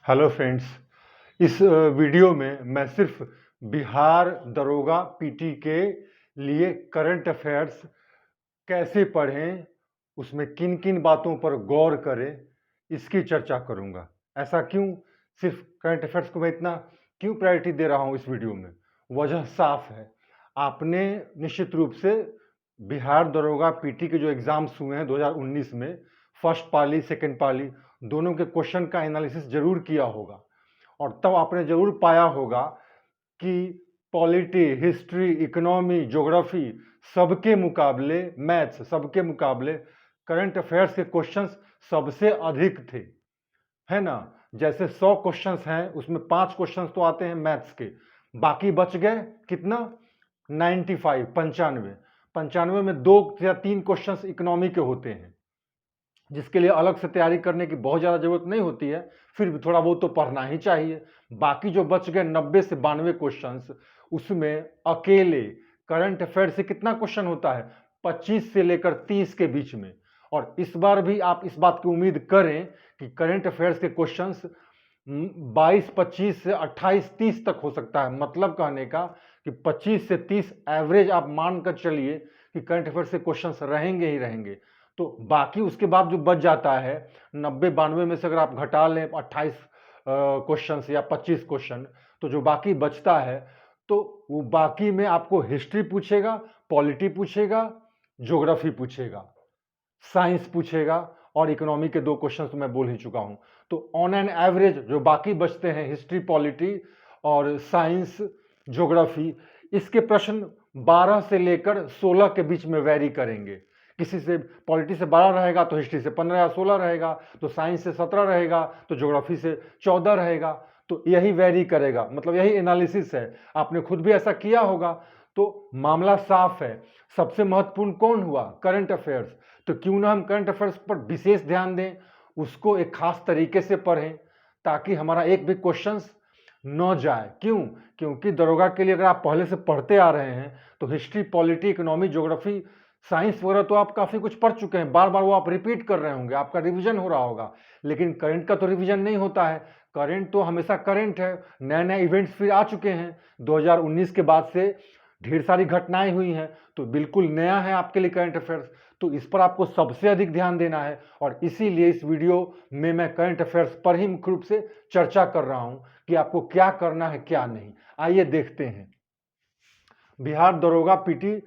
Hello friends. इस video में मैं सिर्फ बिहार दरोगा पीटी के लिए करंट अफेयर्स कैसे पढ़ें, उसमें किन किन बातों पर गौर करें, इसकी चर्चा करूंगा। ऐसा क्यों? सिर्फ करंट अफेयर्स को मैं इतना क्यों प्रायोरिटी दे रहा हूं इस वीडियो में? वजह साफ है। आपने निश्चित रूप से बिहार दरोगा पीटी के जो एग्जाम्स हुए हैं 2019 में, फर्स्ट पाली सेकेंड पाली दोनों के क्वेश्चन का एनालिसिस जरूर किया होगा और तब आपने जरूर पाया होगा कि पॉलिटी, हिस्ट्री, इकोनॉमी, ज्योग्राफी सबके मुकाबले, मैथ्स सबके मुकाबले करंट अफेयर्स के क्वेश्चंस सबसे अधिक थे, है ना। जैसे 100 क्वेश्चंस हैं उसमें 5 क्वेश्चंस तो आते हैं मैथ्स के, बाकी बच गए कितना? 95, 95। 95 में 2 या 3 क्वेश्चंस इकोनॉमी के होते हैं, जिसके लिए अलग से तैयारी करने की बहुत ज़्यादा जरूरत नहीं होती है, फिर भी थोड़ा बहुत तो पढ़ना ही चाहिए। बाकी जो बच गए 90 से 92 क्वेश्चंस, उसमें अकेले करंट अफेयर से कितना क्वेश्चन होता है? 25 से लेकर 30 के बीच में। और इस बार भी आप इस बात की उम्मीद करें कि करंट अफेयर्स के क्वेश्चंस 22, 25 से 28, 30 तक हो सकता है। मतलब कहने का कि 25 से 30 एवरेज आप मानकर चलिए कि करंट अफेयर्स के क्वेश्चंस रहेंगे ही रहेंगे। तो बाकी उसके बाद जो बच जाता है 90, 92 में से अगर आप घटा लें 28 क्वेश्चन या 25 क्वेश्चन, तो जो बाकी बचता है तो वो बाकी में आपको हिस्ट्री पूछेगा, पॉलिटी पूछेगा, ज्योग्राफी पूछेगा, साइंस पूछेगा और इकोनॉमी के 2 क्वेश्चन तो मैं बोल ही चुका हूं। तो ऑन एन एवरेज जो बाकी बचते हैं हिस्ट्री, पॉलिटी और साइंस, ज्योग्राफी, इसके प्रश्न 12 से लेकर 16 के बीच में वेरी करेंगे। किसी से पॉलिटी से 12 रहेगा तो हिस्ट्री से 15 या 16 रहेगा, तो साइंस से 17 रहेगा, तो ज्योग्राफी से 14 रहेगा। तो यही वेरी करेगा, मतलब यही एनालिसिस है। आपने खुद भी ऐसा किया होगा। तो मामला साफ है। सबसे महत्वपूर्ण कौन हुआ? Current affairs. तो क्यों ना हम करंट अफेयर्स पर विशेष ध्यान दें, उसको एक खास तरीके से पढ़ें, ताकि हमारा एक भी क्वेश्चन न जाए। क्यों? क्योंकि दरोगा के लिए अगर आप पहले से पढ़ते आ रहे हैं तो history, polity, economy, geography, science वगैरह तो आप काफ़ी कुछ पढ़ चुके हैं, बार बार वो आप रिपीट कर रहे होंगे, आपका रिवीजन हो रहा होगा। लेकिन करंट का तो रिवीजन नहीं होता है। करंट तो हमेशा करंट है। नए नए इवेंट्स फिर आ चुके हैं। 2019 के बाद से ढेर सारी घटनाएं हुई हैं, तो बिल्कुल नया है आपके लिए करंट अफेयर्स। तो इस पर आपको सबसे अधिक ध्यान देना है और इसीलिए इस वीडियो में मैं करंट अफेयर्स पर ही मुख्य रूप से चर्चा कर रहा हूं कि आपको क्या करना है क्या नहीं। आइए देखते हैं। बिहार दरोगा पीटी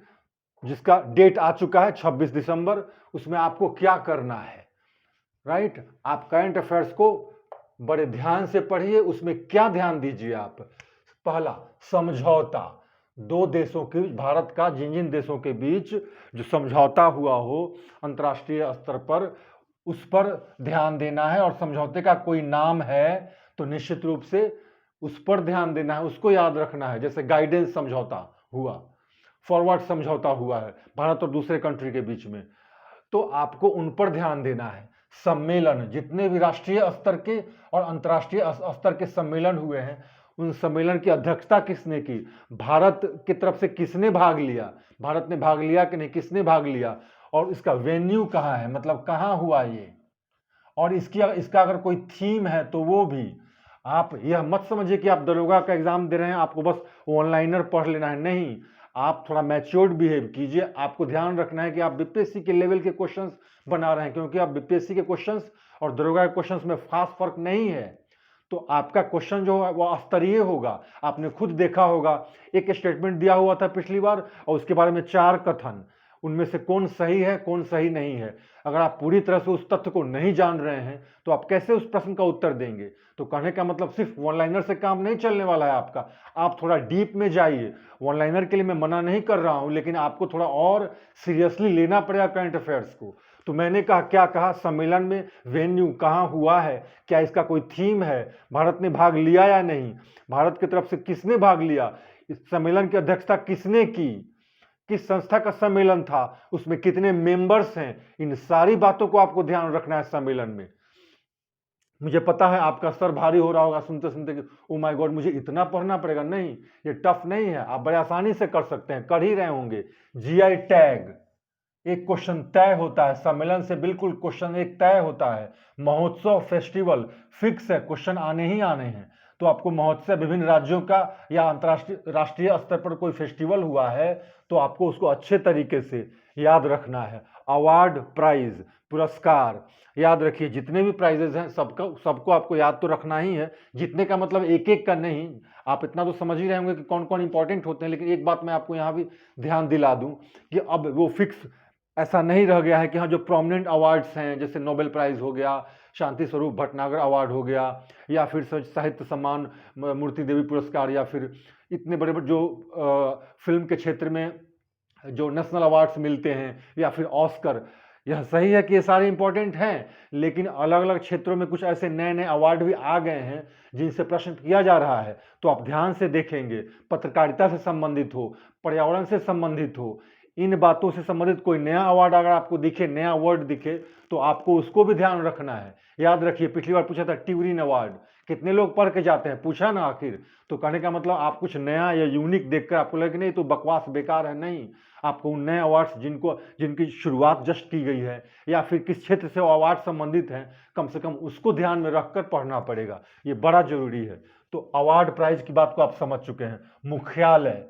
जिसका डेट आ चुका है 26 दिसंबर, उसमें आपको क्या करना है, राइट। आप करंट अफेयर्स को बड़े ध्यान से पढ़िए। उसमें क्या ध्यान दीजिए आप? पहला, समझौता। दो देशों के बीच, भारत का जिन जिन देशों के बीच जो समझौता हुआ हो अंतर्राष्ट्रीय स्तर पर, उस पर ध्यान देना है। और समझौते का कोई नाम है तो निश्चित रूप से उस पर ध्यान देना है, उसको याद रखना है। जैसे गाइडेंस समझौता हुआ, फॉरवर्ड समझौता हुआ है भारत और दूसरे कंट्री के बीच में, तो आपको उन पर ध्यान देना है। सम्मेलन, जितने भी राष्ट्रीय स्तर के और अंतर्राष्ट्रीय स्तर के सम्मेलन हुए हैं, उन सम्मेलन की अध्यक्षता किसने की? भारत की तरफ से किसने भाग लिया? भारत ने भाग लिया कि नहीं, किसने भाग लिया? और इसका वेन्यू कहाँ है, मतलब कहाँ हुआ ये? और इसका अगर कोई थीम है तो वो भी। आप यह मत समझिए कि आप दरोगा का एग्जाम दे रहे हैं, आपको बस ऑनलाइनर पढ़ लेना है। नहीं, आप थोड़ा मैच्योर्ड बिहेव कीजिए। आपको ध्यान रखना है कि आप बीपीएससी के लेवल के क्वेश्चंस बना रहे हैं, क्योंकि आप बीपीएससी के क्वेश्चंस और दरोगा के क्वेश्चंस में खास फर्क नहीं है। तो आपका क्वेश्चन जो है वो स्तरीय होगा। आपने खुद देखा होगा, एक स्टेटमेंट दिया हुआ था पिछली बार और उसके बारे में 4 कथन, उनमें से कौन सही है कौन सही नहीं है। अगर आप पूरी तरह से उस तथ्य को नहीं जान रहे हैं तो आप कैसे उस प्रश्न का उत्तर देंगे? तो कहने का मतलब सिर्फ वन लाइनर से काम नहीं चलने वाला है आपका। आप थोड़ा डीप में जाइए। वन लाइनर के लिए मैं मना नहीं कर रहा हूं, लेकिन आपको थोड़ा और सीरियसली लेना पड़ेगा करंट अफेयर्स को। तो मैंने कहा, क्या कहा? सम्मेलन में वेन्यू कहां हुआ है, क्या इसका कोई थीम है, भारत ने भाग लिया या नहीं, भारत की तरफ से किसने भाग लिया, इस सम्मेलन की अध्यक्षता किसने की, किस संस्था का सम्मेलन था, उसमें कितने मेंबर्स हैं, इन सारी बातों को आपको ध्यान रखना है सम्मेलन में। मुझे पता है आपका सर भारी हो रहा होगा सुनते सुनते कि ओ माय गॉड, मुझे इतना पढ़ना पड़ेगा। नहीं, ये टफ नहीं है, आप बड़े आसानी से कर सकते हैं, कर ही रहे होंगे। जीआई टैग, एक क्वेश्चन तय होता है, सम्मेलन से बिल्कुल क्वेश्चन एक तय होता है। महोत्सव फेस्टिवल फिक्स है, क्वेश्चन आने ही आने हैं। तो आपको महोत्सव विभिन्न राज्यों का या अंतर्राष्ट्रीय राष्ट्रीय स्तर पर कोई फेस्टिवल हुआ है तो आपको उसको अच्छे तरीके से याद रखना है। अवार्ड, प्राइज, पुरस्कार, याद रखिए जितने भी प्राइजेज हैं सबको आपको याद तो रखना ही है। जितने का मतलब एक एक का नहीं, आप इतना तो समझ ही रहे होंगे कि कौन कौन इंपॉर्टेंट होते हैं, लेकिन एक बात मैं आपको यहाँ भी ध्यान दिला दूं कि अब वो फिक्स ऐसा नहीं रह गया है कि हाँ जो प्रोमिनेंट अवार्ड्स हैं जैसे नोबेल प्राइज हो गया, शांति स्वरूप भटनागर अवार्ड हो गया, या फिर साहित्य सम्मान, मूर्ति देवी पुरस्कार, या फिर इतने बड़े बड़े जो फिल्म के क्षेत्र में जो नेशनल अवार्ड्स मिलते हैं, या फिर ऑस्कर। यह सही है कि ये सारे इंपॉर्टेंट हैं, लेकिन अलग अलग क्षेत्रों में कुछ ऐसे नए नए अवार्ड भी आ गए हैं जिनसे प्रश्न किया जा रहा है। तो आप ध्यान से देखेंगे, पत्रकारिता से संबंधित हो, पर्यावरण से संबंधित हो, इन बातों से संबंधित कोई नया अवार्ड अगर आपको दिखे, नया वर्ड दिखे, तो आपको उसको भी ध्यान रखना है। याद रखिए पिछली बार पूछा था ट्यूरिन अवार्ड, कितने लोग पढ़ के जाते हैं, पूछा ना आखिर। तो कहने का मतलब आप कुछ नया या यूनिक देखकर आपको लगे नहीं तो बकवास बेकार है, नहीं। आपको उन नए अवार्ड्स जिनकी शुरुआत जस्ट की गई है, या फिर किस क्षेत्र से वो अवार्ड संबंधित हैं, कम से कम उसको ध्यान में रखकर पढ़ना पड़ेगा, ये बड़ा जरूरी है। तो अवार्ड प्राइज की बात को आप समझ चुके हैं। मुख्यालय,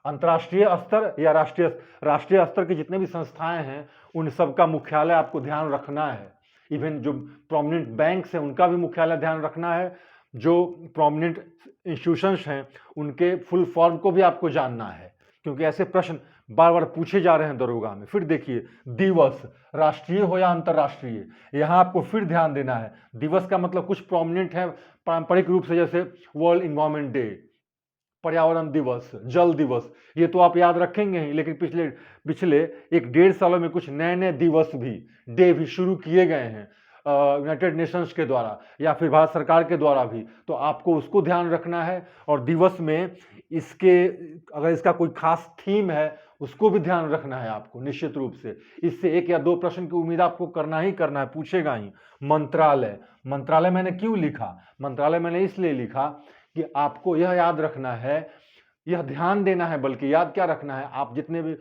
अंतर्राष्ट्रीय स्तर या राष्ट्रीय स्तर की जितने भी संस्थाएं हैं उन सब का मुख्यालय आपको ध्यान रखना है। इवन जो प्रोमिनेंट बैंक्स हैं उनका भी मुख्यालय ध्यान रखना है। जो प्रोमिनेंट इंस्टीट्यूशंस हैं उनके फुल फॉर्म को भी आपको जानना है, क्योंकि ऐसे प्रश्न बार बार पूछे जा रहे हैं दरोगा में। फिर देखिए दिवस, राष्ट्रीय हो या अंतर्राष्ट्रीय, यहाँ आपको फिर ध्यान देना है। दिवस का मतलब कुछ प्रोमिनेंट है पारंपरिक रूप से, जैसे वर्ल्ड इन्वायरमेंट डे, पर्यावरण दिवस, जल दिवस, ये तो आप याद रखेंगे ही, लेकिन पिछले 1-1.5 सालों में कुछ नए नए दिवस भी, डे भी शुरू किए गए हैं यूनाइटेड नेशंस के द्वारा या फिर भारत सरकार के द्वारा भी। तो आपको उसको ध्यान रखना है। और दिवस में अगर इसका कोई खास थीम है उसको भी ध्यान रखना है आपको निश्चित रूप से। इससे 1 या 2 प्रश्न की उम्मीद आपको करना ही करना है, पूछेगा ही। मंत्रालय मैंने क्यों लिखा? मंत्रालय मैंने इसलिए लिखा कि आपको यह याद रखना है, यह ध्यान देना है, बल्कि याद क्या रखना है, आप जितने भी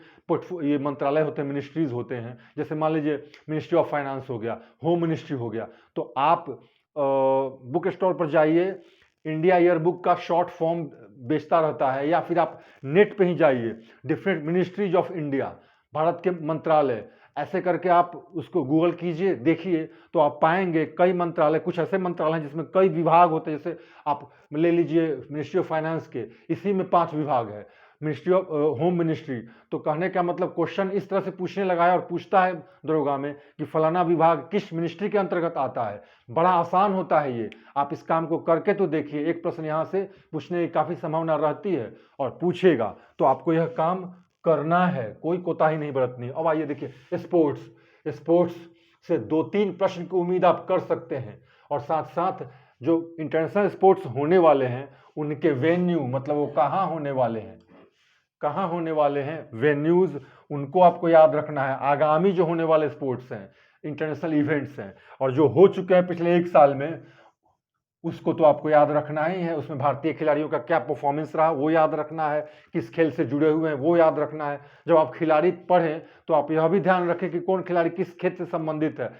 ये मंत्रालय होते हैं, मिनिस्ट्रीज होते हैं, जैसे मान लीजिए मिनिस्ट्री ऑफ फाइनेंस हो गया, होम मिनिस्ट्री हो गया, तो आप बुक स्टोर पर जाइए, इंडिया ईयर बुक का शॉर्ट फॉर्म बेचता रहता है, या फिर आप नेट पे ही जाइए, different ministries of India, Bharat के मंत्रालय, ऐसे करके आप उसको गूगल कीजिए, देखिए, तो आप पाएंगे कई मंत्रालय, कुछ ऐसे मंत्रालय हैं जिसमें कई विभाग होते हैं। जैसे आप ले लीजिए मिनिस्ट्री ऑफ फाइनेंस के, इसी में 5 विभाग है, मिनिस्ट्री ऑफ होम मिनिस्ट्री। तो कहने का मतलब क्वेश्चन इस तरह से पूछने लगा है और पूछता है दरोगा में कि फलाना विभाग किस मिनिस्ट्री के अंतर्गत आता है। बड़ा आसान होता है ये, आप इस काम को करके तो देखिए, एक प्रश्न यहाँ से पूछने की काफ़ी संभावना रहती है और पूछेगा, तो आपको यह काम करना है, कोई कोताही नहीं बरतनी। अब आइए देखिए स्पोर्ट्स से 2-3 प्रश्न की उम्मीद आप कर सकते हैं। और साथ साथ जो इंटरनेशनल स्पोर्ट्स होने वाले हैं उनके वेन्यू, मतलब वो कहाँ होने वाले हैं, वेन्यूज, उनको आपको याद रखना है। आगामी जो होने वाले स्पोर्ट्स हैं, इंटरनेशनल इवेंट्स हैं, और जो हो चुके हैं पिछले 1 साल में, उसको तो आपको याद रखना ही है। उसमें भारतीय खिलाड़ियों का क्या परफॉर्मेंस रहा वो याद रखना है, किस खेल से जुड़े हुए हैं वो याद रखना है। जब आप खिलाड़ी पढ़ें तो आप यह भी ध्यान रखें कि कौन खिलाड़ी किस क्षेत्र से संबंधित है।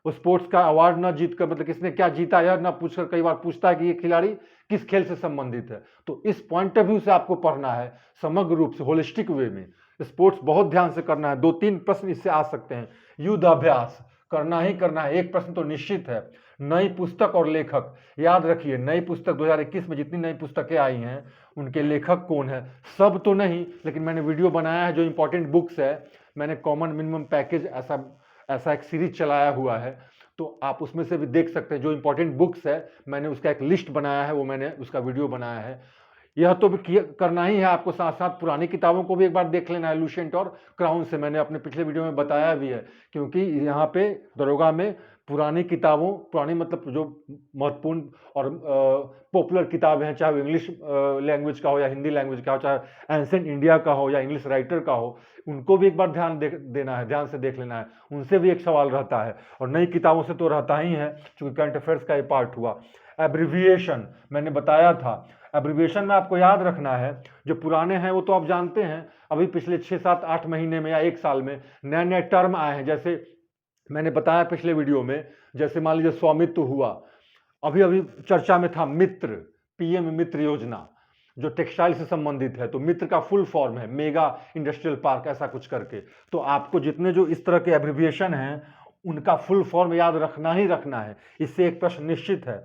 उस स्पोर्ट्स का अवार्ड न जीत कर, मतलब किसने क्या जीता यह ना पूछकर, कई बार पूछता है कि ये खिलाड़ी किस खेल से संबंधित है। तो इस पॉइंट ऑफ व्यू से आपको पढ़ना है, समग्र रूप से, होलिस्टिक वे में। स्पोर्ट्स बहुत ध्यान से करना है। 2-3 प्रश्न इससे आ सकते हैं। युद्ध अभ्यास करना ही करना है, 1 प्रश्न तो निश्चित है। नई पुस्तक और लेखक, याद रखिए नई पुस्तक 2021 में जितनी नई पुस्तकें आई हैं उनके लेखक कौन है, सब तो नहीं, लेकिन मैंने वीडियो बनाया है जो इंपॉर्टेंट बुक्स है। मैंने कॉमन मिनिमम पैकेज ऐसा एक सीरीज चलाया हुआ है, तो आप उसमें से भी देख सकते हैं। जो इंपॉर्टेंट बुक्स है मैंने उसका एक लिस्ट बनाया है, वो मैंने उसका वीडियो बनाया है। यह तो भी करना ही है आपको। साथ साथ पुरानी किताबों को भी एक बार देख लेना है, लुसेंट और क्राउन से, मैंने अपने पिछले वीडियो में बताया भी है। क्योंकि यहाँ पे दरोगा में पुरानी किताबों, पुरानी मतलब जो महत्वपूर्ण और पॉपुलर किताबें हैं, चाहे वो इंग्लिश लैंग्वेज का हो या हिंदी लैंग्वेज का हो, चाहे एंसेंट इंडिया का हो या इंग्लिश राइटर का हो, उनको भी एक बार देना है, ध्यान से देख लेना है। उनसे भी एक सवाल रहता है, और नई किताबों से तो रहता ही है, चूँकि करंट अफेयर्स का ये पार्ट हुआ। एब्रिविएशन मैंने बताया था। एब्रिविएशन में आपको याद रखना है, जो पुराने हैं वो तो आप जानते हैं, अभी पिछले 6, 7, 8 महीने में या 1 साल में नए नए टर्म आए हैं। जैसे मैंने बताया पिछले वीडियो में, जैसे मान लीजिए स्वामित्व हुआ, अभी अभी चर्चा में था मित्र, पीएम मित्र योजना, जो टेक्सटाइल से संबंधित है। तो मित्र का फुल फॉर्म है मेगा इंडस्ट्रियल पार्क, ऐसा कुछ करके। तो आपको जितने जो इस तरह के एब्रिविएशन हैं उनका फुल फॉर्म याद रखना ही रखना है। इससे एक प्रश्न निश्चित है।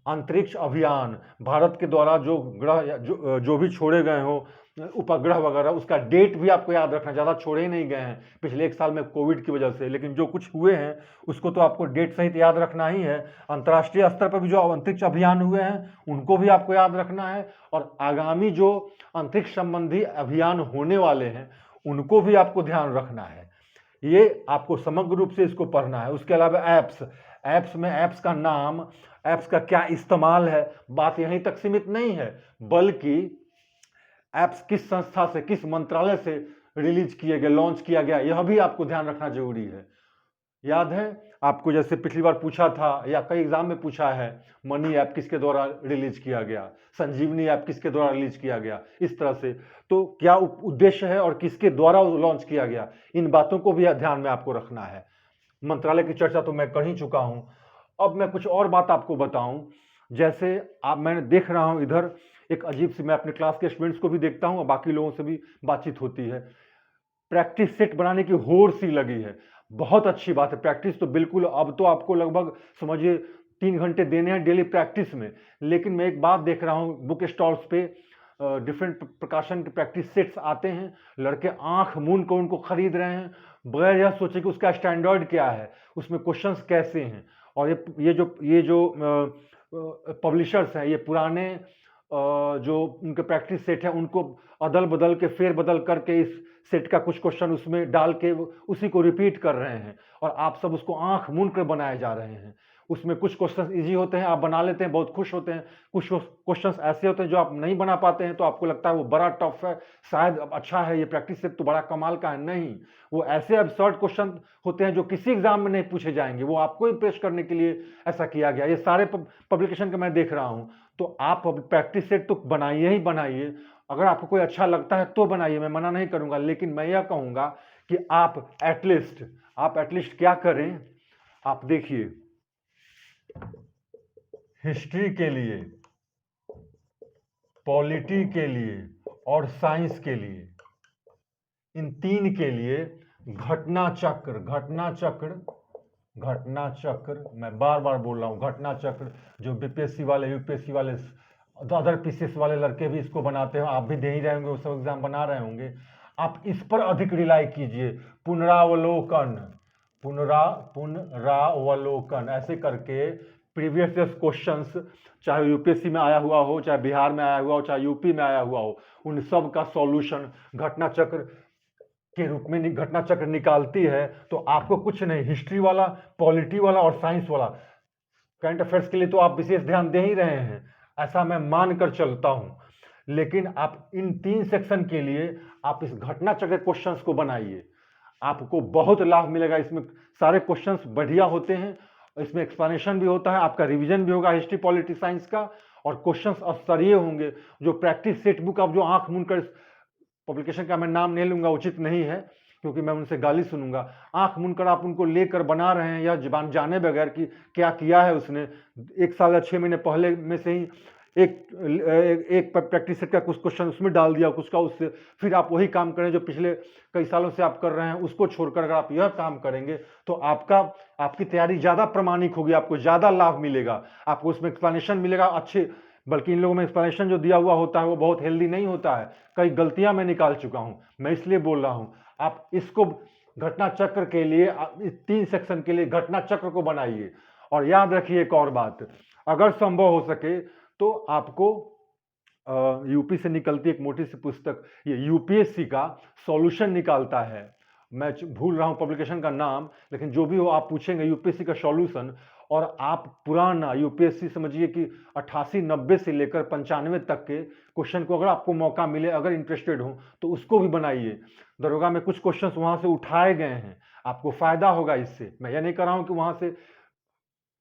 अंतरिक्ष अभियान, भारत के द्वारा जो ग्रह जो भी छोड़े गए हो उपग्रह वगैरह, उसका डेट भी आपको याद रखना। ज़्यादा छोड़े ही नहीं गए हैं पिछले 1 साल में कोविड की वजह से, लेकिन जो कुछ हुए हैं उसको तो आपको डेट सहित याद रखना ही है। अंतर्राष्ट्रीय स्तर पर भी जो अंतरिक्ष अभियान हुए हैं उनको भी आपको याद रखना है, और आगामी जो अंतरिक्ष संबंधी अभियान होने वाले हैं उनको भी आपको ध्यान रखना है। ये आपको समग्र रूप से इसको पढ़ना है। उसके अलावा ऐप्स में ऐप्स का नाम, ऐप्स का क्या इस्तेमाल है, बात यहीं तक सीमित नहीं है, बल्कि ऐप्स किस संस्था से, किस मंत्रालय से रिलीज किए गए, लॉन्च किया गया, यह भी आपको ध्यान रखना जरूरी है। याद है आपको, जैसे पिछली बार पूछा था या कई एग्जाम में पूछा है, मनी ऐप किसके द्वारा रिलीज किया गया, संजीवनी ऐप किसके द्वारा रिलीज किया गया, इस तरह से। तो क्या उद्देश्य है और किसके द्वारा लॉन्च किया गया, इन बातों को भी ध्यान में आपको रखना है। मंत्रालय की चर्चा तो मैं कर ही चुका हूं। अब मैं कुछ और बात आपको बताऊं। जैसे मैंने देख रहा हूं इधर एक अजीब सी, मैं अपने क्लास के स्टूडेंट्स को भी देखता हूं और बाकी लोगों से भी बातचीत होती है, प्रैक्टिस सेट बनाने की होड़ सी लगी है। बहुत अच्छी बात है, प्रैक्टिस तो बिल्कुल, अब तो आपको लगभग समझिए 3 घंटे देने हैं डेली प्रैक्टिस में। लेकिन मैं एक बात देख रहा हूँ, बुक स्टॉल्स पे डिफरेंट प्रकाशन के प्रैक्टिस सेट्स आते हैं, लड़के आंख मूंद को उनको खरीद रहे हैं, बगैर यह सोचे कि उसका स्टैंडर्ड क्या है, उसमें क्वेश्चंस कैसे हैं। और ये जो पब्लिशर्स हैं, ये पुराने जो उनके प्रैक्टिस सेट है उनको अदल बदल के, फेर बदल करके इस सेट का कुछ क्वेश्चन उसमें डाल के उसी को रिपीट कर रहे हैं, और आप सब उसको आंख मूंद कर बनाए जा रहे हैं। उसमें कुछ क्वेश्चंस इजी होते हैं, आप बना लेते हैं, बहुत खुश होते हैं। कुछ क्वेश्चंस ऐसे होते हैं जो आप नहीं बना पाते हैं, तो आपको लगता है वो बड़ा टफ है, शायद अच्छा है ये प्रैक्टिस सेट तो बड़ा कमाल का है। नहीं, वो ऐसे अबसर्ड क्वेश्चन होते हैं जो किसी एग्जाम में नहीं पूछे जाएंगे, वो आपको इंप्रेस करने के लिए ऐसा किया गया। ये सारे पब्लिकेशन का मैं देख रहा हूँ। तो आप प्रैक्टिस सेट तो बनाइए ही बनाइए, अगर आपको कोई अच्छा लगता है तो बनाइए, मैं मना नहीं करूंगा। लेकिन मैं यह कहूंगा कि आप एटलीस्ट क्या करें, आप देखिए हिस्ट्री के लिए, पॉलिटी के लिए और साइंस के लिए, इन 3 के लिए घटना चक्र, मैं बार बार बोल रहा हूं, घटना चक्र, जो बीपीएससी वाले, यूपीएससी वाले, अदर पीसीएस वाले लड़के भी इसको बनाते हैं, आप भी दे ही रहे होंगे, वो सब एग्जाम बना रहे होंगे। आप इस पर अधिक रिलाई कीजिए, पुनरावलोकन ऐसे करके प्रीवियस ईयर क्वेश्चंस, चाहे यूपीएससी में आया हुआ हो, चाहे बिहार में आया हुआ हो, चाहे यूपी में आया हुआ हो, उन सब का सॉल्यूशन घटना चक्र के रूप में घटना चक्र निकालती है। तो आपको कुछ नहीं, हिस्ट्री वाला, पॉलिटी वाला और साइंस वाला, करंट अफेयर्स के लिए तो आप विशेष ध्यान दे ही रहे हैं, ऐसा मैं मान कर चलता हूं। लेकिन आप इन 3 सेक्शन के लिए आप इस घटना चक्र क्वेश्चंस को बनाइए, आपको बहुत लाभ मिलेगा। इसमें सारे क्वेश्चंस बढ़िया होते हैं, इसमें एक्सप्लेनेशन भी होता है, आपका रिवीजन भी होगा हिस्ट्री पॉलिटी साइंस का, और क्वेश्चंस स्तरीय होंगे। जो प्रैक्टिस सेट बुक, आप जो आंख मूंद कर, पब्लिकेशन का मैं नाम नहीं लूंगा, उचित नहीं है क्योंकि मैं उनसे गाली सुनूंगा, आंख मूंद कर आप उनको लेकर बना रहे हैं, या जबान जाने बगैर कि क्या किया है उसने। 1 साल या 6 महीने पहले में से ही एक प्रैक्टिस सेट का कुछ क्वेश्चन उसमें डाल दिया, कुछ का उससे, फिर आप वही काम करें जो पिछले कई सालों से आप कर रहे हैं, उसको छोड़कर अगर आप यह काम करेंगे तो आपकी तैयारी ज़्यादा प्रमाणिक होगी, आपको ज़्यादा लाभ मिलेगा, आपको उसमें एक्सप्लेनेशन मिलेगा अच्छे। बल्कि इन लोगों में एक्सप्लेनेशन जो दिया हुआ होता है वो बहुत हेल्दी नहीं होता है, कई गलतियां मैं निकाल चुका हूं, मैं इसलिए बोल रहा हूं। आप इसको घटना चक्र के लिए, इस 3 सेक्शन के लिए घटना चक्र को बनाइए। और याद रखिए एक और बात, अगर संभव हो सके तो आपको यूपी से निकलती एक मोटी सी पुस्तक, ये यूपीएससी का सॉल्यूशन निकालता है, मैं भूल रहा हूं पब्लिकेशन का नाम, लेकिन जो भी हो आप पूछेंगे यूपीएससी का सॉल्यूशन, और आप पुराना यूपीएससी समझिए कि 88-90 से लेकर 95 तक के क्वेश्चन को अगर आपको मौका मिले, अगर इंटरेस्टेड हो तो उसको भी बनाइए। दरोगा में कुछ क्वेश्चंस वहां से उठाए गए हैं, आपको फायदा होगा इससे। मैं ये नहीं कर रहा हूं कि वहां से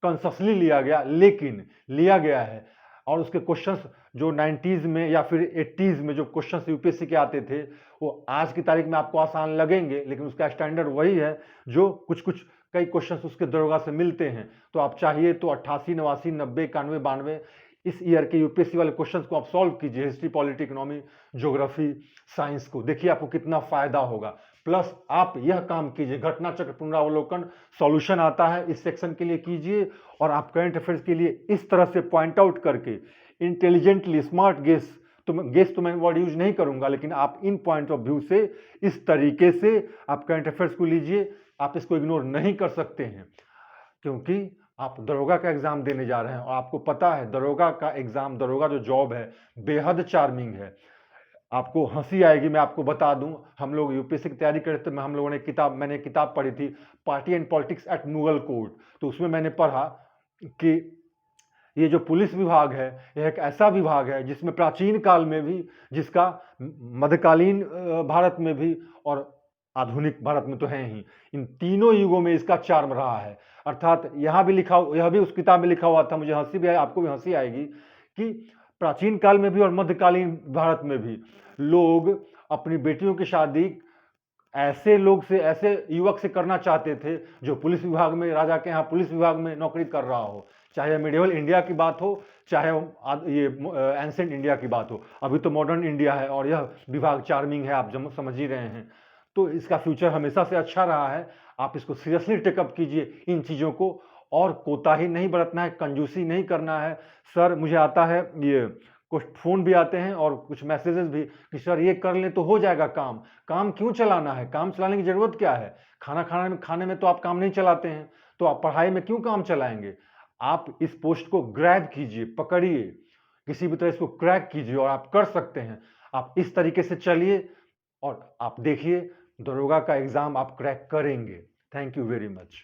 कॉन्शसली लिया गया, लेकिन लिया गया है। और उसके क्वेश्चंस जो 90s में या फिर 80s में जो क्वेश्चंस यूपीएससी के आते थे, वो आज की तारीख में आपको आसान लगेंगे, लेकिन उसका स्टैंडर्ड वही है जो कुछ कुछ कई क्वेश्चंस उसके दरोगा से मिलते हैं। तो आप चाहिए तो 88, 89, 90, 91, 92 इस ईयर के यूपीएससी वाले क्वेश्चंस को आप सॉल्व कीजिए, history, polity, economy, geography, science को, देखिए आपको कितना फायदा होगा। प्लस आप यह काम कीजिए, घटना चक्र पुनरावलोकन सॉल्यूशन आता है, इस सेक्शन के लिए कीजिए, और आप करंट अफेयर्स के लिए इस तरह से पॉइंट आउट करके इंटेलिजेंटली स्मार्ट गेस, तो मैं वर्ड यूज नहीं करूंगा, लेकिन आप इन पॉइंट ऑफ व्यू से इस तरीके से आप करंट अफेयर्स को लीजिए। आप इसको इग्नोर नहीं कर सकते हैं, क्योंकि आप दरोगा का एग्जाम देने जा रहे हैं, और आपको पता है दरोगा का एग्जाम, दरोगा जो जॉब है बेहद चार्मिंग है। आपको हंसी आएगी, मैं आपको बता दूं, हम लोग यूपीएससी की तैयारी करते थे, हम लोगों ने मैंने किताब पढ़ी थी, party and politics at Mughal court. तो उसमें मैंने पढ़ा कि ये जो पुलिस विभाग है, यह एक ऐसा विभाग है जिसमें प्राचीन काल में भी, जिसका मध्यकालीन भारत में भी और आधुनिक भारत में तो है ही, इन तीनों युगों में इसका चार्म रहा है। अर्थात यहाँ भी लिखा, यह भी उस किताब में लिखा हुआ था, मुझे हंसी भी आई, आपको भी हंसी आएगी, कि प्राचीन काल में भी और मध्यकालीन भारत में भी लोग अपनी बेटियों की शादी ऐसे लोग से, ऐसे युवक से करना चाहते थे जो पुलिस विभाग में, राजा के यहाँ पुलिस विभाग में नौकरी कर रहा हो। चाहे मिडिवल इंडिया की बात हो, चाहे ये एंसेंट इंडिया की बात हो। अभी तो मॉडर्न इंडिया है और यह विभाग चार्मिंग है, आप समझ ही रहे हैं। तो इसका फ्यूचर हमेशा से अच्छा रहा है। आप इसको सीरियसली टेकअप कीजिए, इन चीज़ों को, और कोताही नहीं बरतना है, कंजूसी नहीं करना है। सर मुझे आता है, ये कुछ फ़ोन भी आते हैं और कुछ मैसेजेस भी कि सर ये कर लें तो हो जाएगा काम। काम क्यों चलाना है? काम चलाने की ज़रूरत क्या है? खाने में तो आप काम नहीं चलाते हैं, तो आप पढ़ाई में क्यों काम चलाएंगे? आप इस पोस्ट को ग्रैब कीजिए, पकड़िए, किसी भी तरह इसको क्रैक कीजिए, और आप कर सकते हैं। आप इस तरीके से चलिए और आप देखिए दरोगा का एग्ज़ाम आप क्रैक करेंगे। Thank you very much.